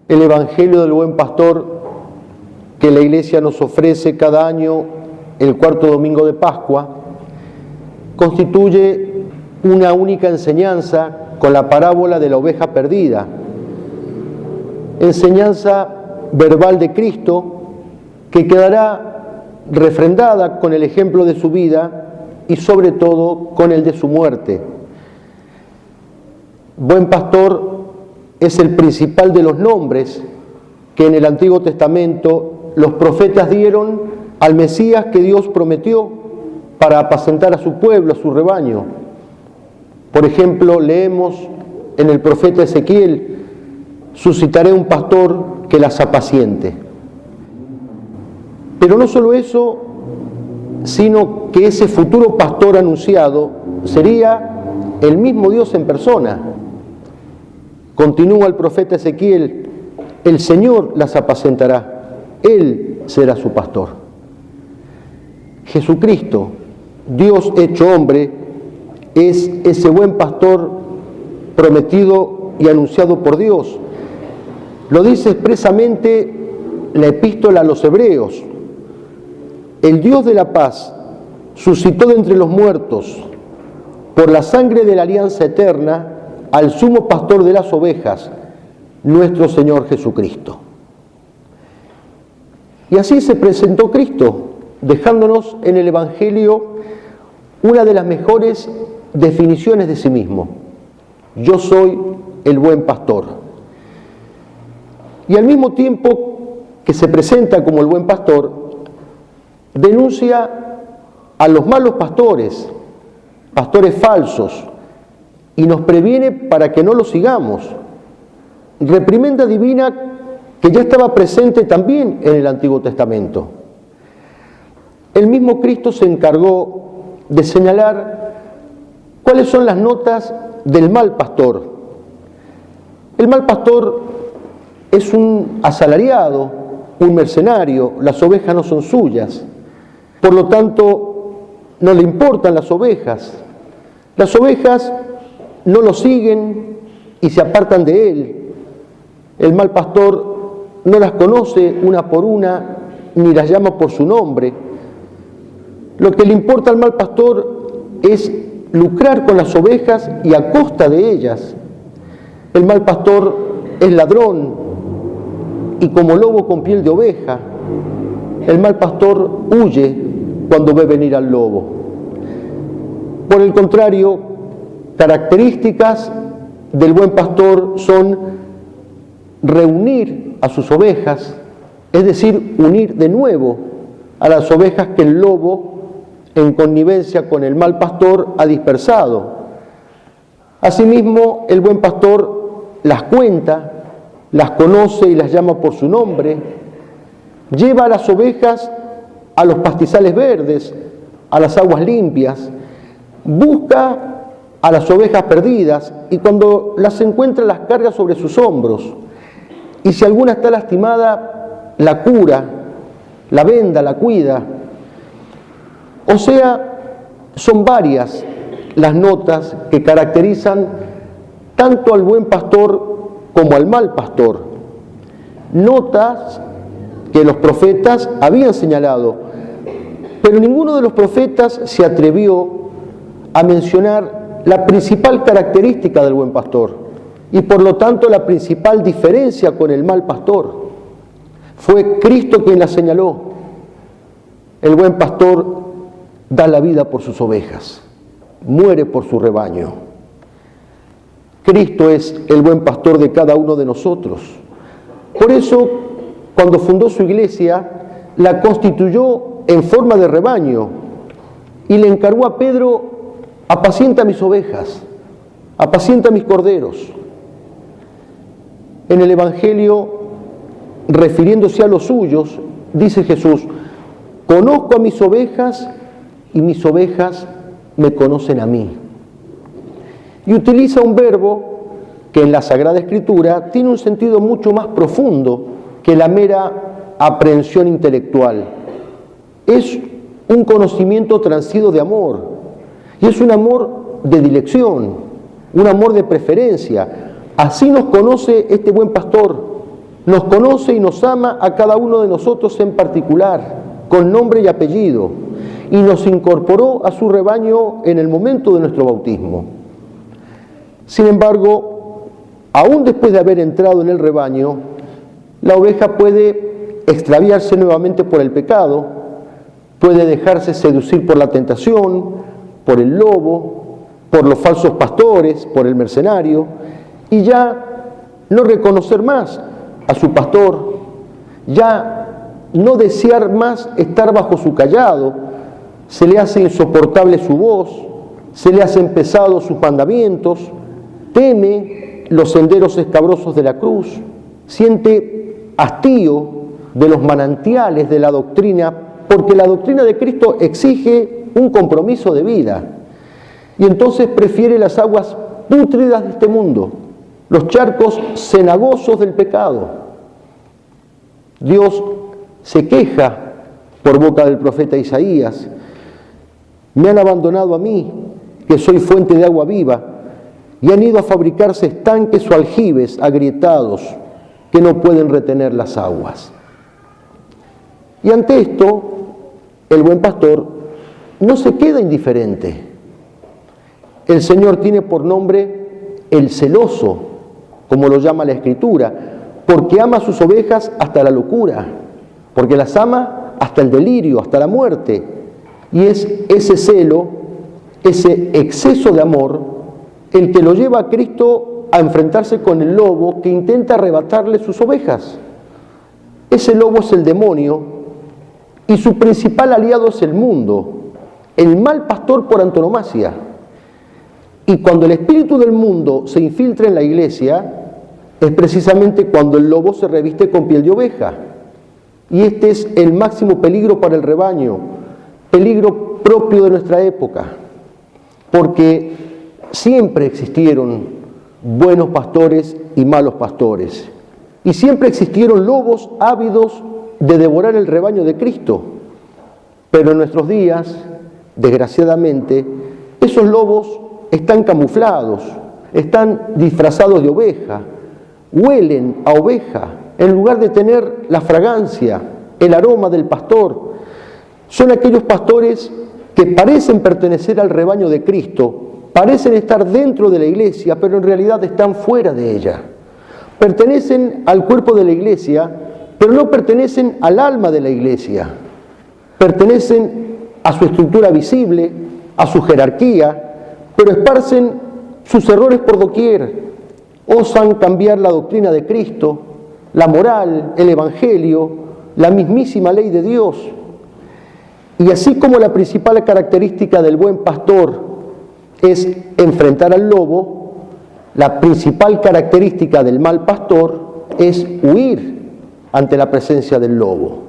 El Evangelio del Buen Pastor que la Iglesia nos ofrece cada año, el cuarto domingo de Pascua, constituye una única enseñanza con la parábola de la oveja perdida. Enseñanza verbal de Cristo que quedará refrendada con el ejemplo de su vida y sobre todo con el de su muerte. Buen Pastor es el principal de los nombres que en el Antiguo Testamento los profetas dieron al Mesías que Dios prometió para apacentar a su pueblo, a su rebaño. Por ejemplo, leemos en el profeta Ezequiel: suscitaré un pastor que las apaciente. Pero no solo eso, sino que ese futuro pastor anunciado sería el mismo Dios en persona. Continúa el profeta Ezequiel: el Señor las apacentará, Él será su pastor. Jesucristo, Dios hecho hombre, es ese buen pastor prometido y anunciado por Dios. Lo dice expresamente la epístola a los Hebreos: el Dios de la paz suscitó de entre los muertos, por la sangre de la alianza eterna, al sumo pastor de las ovejas, nuestro Señor Jesucristo. Y así se presentó Cristo, dejándonos en el Evangelio una de las mejores definiciones de sí mismo: yo soy el buen pastor. Y al mismo tiempo que se presenta como el buen pastor, denuncia a los malos pastores, pastores falsos, y nos previene para que no los sigamos. Reprimenda divina que ya estaba presente también en el Antiguo Testamento. El mismo Cristo se encargó de señalar cuáles son las notas del mal pastor. El mal pastor es un asalariado, un mercenario, las ovejas no son suyas, por lo tanto no le importan las ovejas no lo siguen y se apartan de él. El mal pastor no las conoce una por una ni las llama por su nombre. Lo que le importa al mal pastor es lucrar con las ovejas y a costa de ellas. El mal pastor es ladrón y como lobo con piel de oveja. El mal pastor huye cuando ve venir al lobo. Por el contrario, características del buen pastor son reunir a sus ovejas, es decir, unir de nuevo a las ovejas que el lobo, en connivencia con el mal pastor, ha dispersado. Asimismo, el buen pastor las cuenta, las conoce y las llama por su nombre, lleva a las ovejas a los pastizales verdes, a las aguas limpias, busca a las ovejas perdidas y cuando las encuentra las carga sobre sus hombros. Y si alguna está lastimada, la cura, la venda, la cuida. O sea, son varias las notas que caracterizan tanto al buen pastor como al mal pastor. Notas que los profetas habían señalado, pero ninguno de los profetas se atrevió a mencionar la principal característica del buen pastor y por lo tanto la principal diferencia con el mal pastor. Fue Cristo quien la señaló. El buen pastor da la vida por sus ovejas, muere por su rebaño. Cristo es el buen pastor de cada uno de nosotros. Por eso, cuando fundó su iglesia, la constituyó en forma de rebaño y le encargó a Pedro: apacienta mis ovejas, apacienta mis corderos. En el Evangelio, refiriéndose a los suyos, dice Jesús: conozco a mis ovejas y mis ovejas me conocen a mí. Y utiliza un verbo que en la Sagrada Escritura tiene un sentido mucho más profundo que la mera aprehensión intelectual. Es un conocimiento transido de amor, y es un amor de dilección, un amor de preferencia. Así nos conoce este buen pastor, nos conoce y nos ama a cada uno de nosotros en particular, con nombre y apellido, y nos incorporó a su rebaño en el momento de nuestro bautismo. Sin embargo, aún después de haber entrado en el rebaño, la oveja puede extraviarse nuevamente por el pecado, puede dejarse seducir por la tentación, por el lobo, por los falsos pastores, por el mercenario, y ya no reconocer más a su pastor, ya no desear más estar bajo su cayado, se le hace insoportable su voz, se le hacen pesados sus mandamientos, teme los senderos escabrosos de la cruz, siente hastío de los manantiales de la doctrina, porque la doctrina de Cristo exige un compromiso de vida, y entonces prefiere las aguas pútridas de este mundo, los charcos cenagosos del pecado. Dios se queja por boca del profeta Isaías: me han abandonado a mí, que soy fuente de agua viva, y han ido a fabricarse estanques o aljibes agrietados que no pueden retener las aguas. Y ante esto, el buen pastor no se queda indiferente. El Señor tiene por nombre el celoso, como lo llama la Escritura, porque ama a sus ovejas hasta la locura, porque las ama hasta el delirio, hasta la muerte. Y es ese celo, ese exceso de amor, el que lo lleva a Cristo a enfrentarse con el lobo que intenta arrebatarle sus ovejas. Ese lobo es el demonio y su principal aliado es el mundo, el mal pastor por antonomasia. Y cuando el espíritu del mundo se infiltra en la iglesia, es precisamente cuando el lobo se reviste con piel de oveja. Y este es el máximo peligro para el rebaño, peligro propio de nuestra época, porque siempre existieron buenos pastores y malos pastores, y siempre existieron lobos ávidos de devorar el rebaño de Cristo. Pero en nuestros días, desgraciadamente, esos lobos están camuflados, están disfrazados de oveja, huelen a oveja, en lugar de tener la fragancia, el aroma del pastor. Son aquellos pastores que parecen pertenecer al rebaño de Cristo, parecen estar dentro de la iglesia, pero en realidad están fuera de ella. Pertenecen al cuerpo de la iglesia, pero no pertenecen al alma de la iglesia. Pertenecen a su estructura visible, a su jerarquía, pero esparcen sus errores por doquier. Osan cambiar la doctrina de Cristo, la moral, el evangelio, la mismísima ley de Dios. Y así como la principal característica del buen pastor es enfrentar al lobo, la principal característica del mal pastor es huir ante la presencia del lobo.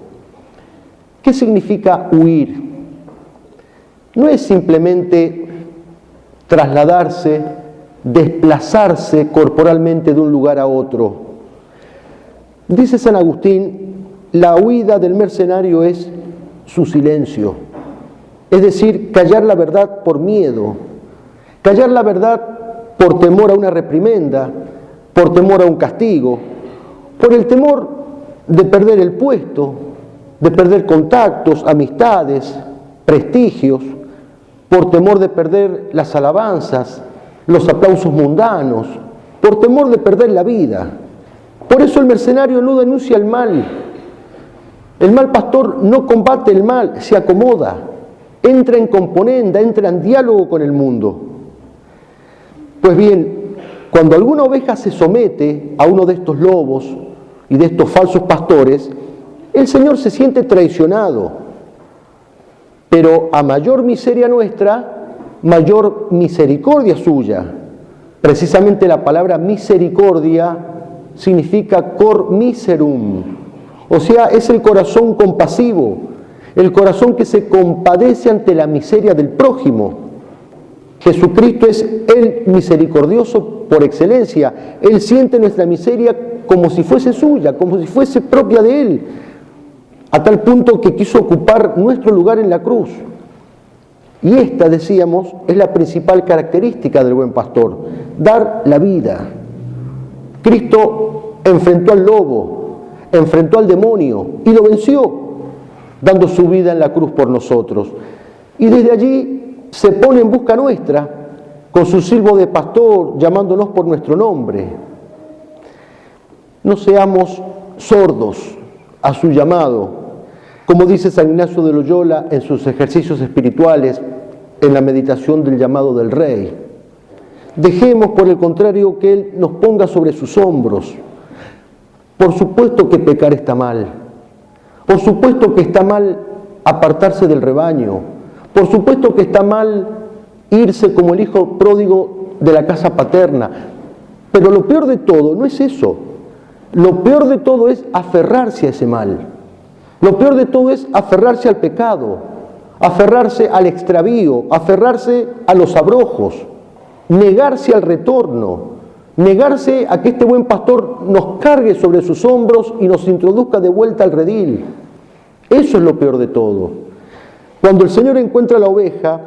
¿Qué significa huir? No es simplemente trasladarse, desplazarse corporalmente de un lugar a otro. Dice San Agustín, la huida del mercenario es su silencio, es decir, callar la verdad por miedo, callar la verdad por temor a una reprimenda, por temor a un castigo, por el temor de perder el puesto, de perder contactos, amistades, prestigios, por temor de perder las alabanzas, los aplausos mundanos, por temor de perder la vida. Por eso el mercenario no denuncia el mal. El mal pastor no combate el mal, se acomoda, entra en componenda, entra en diálogo con el mundo. Pues bien, cuando alguna oveja se somete a uno de estos lobos y de estos falsos pastores, el Señor se siente traicionado. Pero a mayor miseria nuestra, mayor misericordia suya. Precisamente la palabra misericordia significa cor miserum, o sea, es el corazón compasivo, el corazón que se compadece ante la miseria del prójimo. Jesucristo es el misericordioso por excelencia. Él siente nuestra miseria como si fuese suya, como si fuese propia de Él, a tal punto que quiso ocupar nuestro lugar en la cruz. Y esta, decíamos, es la principal característica del buen pastor, dar la vida. Cristo enfrentó al lobo, enfrentó al demonio y lo venció, dando su vida en la cruz por nosotros. Y desde allí se pone en busca nuestra, con su silbo de pastor, llamándonos por nuestro nombre. No seamos sordos a su llamado, como dice San Ignacio de Loyola en sus ejercicios espirituales, en la meditación del llamado del Rey. Dejemos, por el contrario, que Él nos ponga sobre sus hombros. Por supuesto que pecar está mal. Por supuesto que está mal apartarse del rebaño. Por supuesto que está mal irse como el hijo pródigo de la casa paterna. Pero lo peor de todo no es eso. Lo peor de todo es aferrarse a ese mal. Lo peor de todo es aferrarse al pecado, aferrarse al extravío, aferrarse a los abrojos, negarse al retorno, negarse a que este buen pastor nos cargue sobre sus hombros y nos introduzca de vuelta al redil. Eso es lo peor de todo. Cuando el Señor encuentra a la oveja,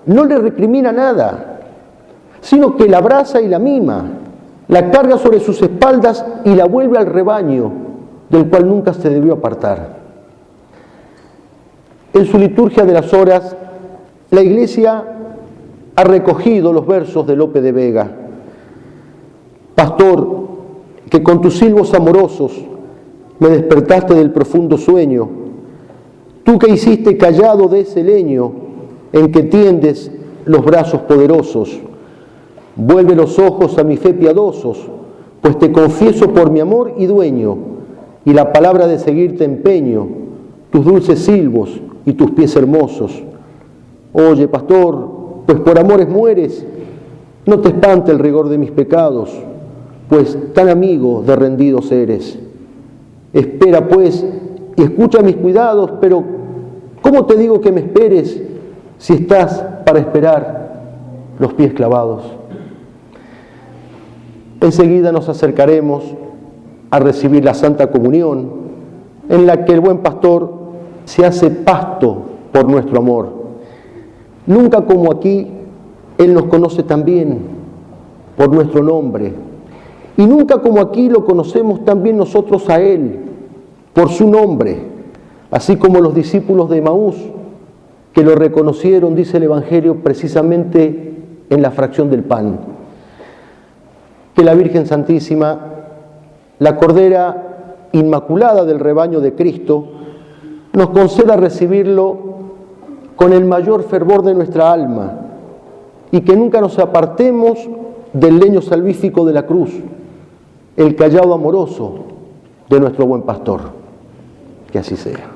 no le recrimina nada, sino que la abraza y la mima, la carga sobre sus espaldas y la vuelve al rebaño, del cual nunca se debió apartar. En su liturgia de las horas, la Iglesia ha recogido los versos de Lope de Vega. Pastor, que con tus silbos amorosos me despertaste del profundo sueño, tú que hiciste callado de ese leño en que tiendes los brazos poderosos, vuelve los ojos a mi fe piadosos, pues te confieso por mi amor y dueño, y la palabra de seguirte empeño, tus dulces silbos y tus pies hermosos. Oye, pastor, pues por amores mueres, no te espante el rigor de mis pecados, pues tan amigo de rendidos eres. Espera, pues, y escucha mis cuidados, pero ¿cómo te digo que me esperes si estás para esperar los pies clavados? Enseguida nos acercaremos a recibir la Santa Comunión, en la que el buen pastor se hace pasto por nuestro amor. Nunca como aquí, Él nos conoce también por nuestro nombre. Y nunca como aquí lo conocemos también nosotros a Él por su nombre, así como los discípulos de Emaús, que lo reconocieron, dice el Evangelio, precisamente en la fracción del pan. Que la Virgen Santísima, la Cordera Inmaculada del rebaño de Cristo, nos conceda recibirlo con el mayor fervor de nuestra alma y que nunca nos apartemos del leño salvífico de la cruz, el callado amoroso de nuestro buen pastor. Que así sea.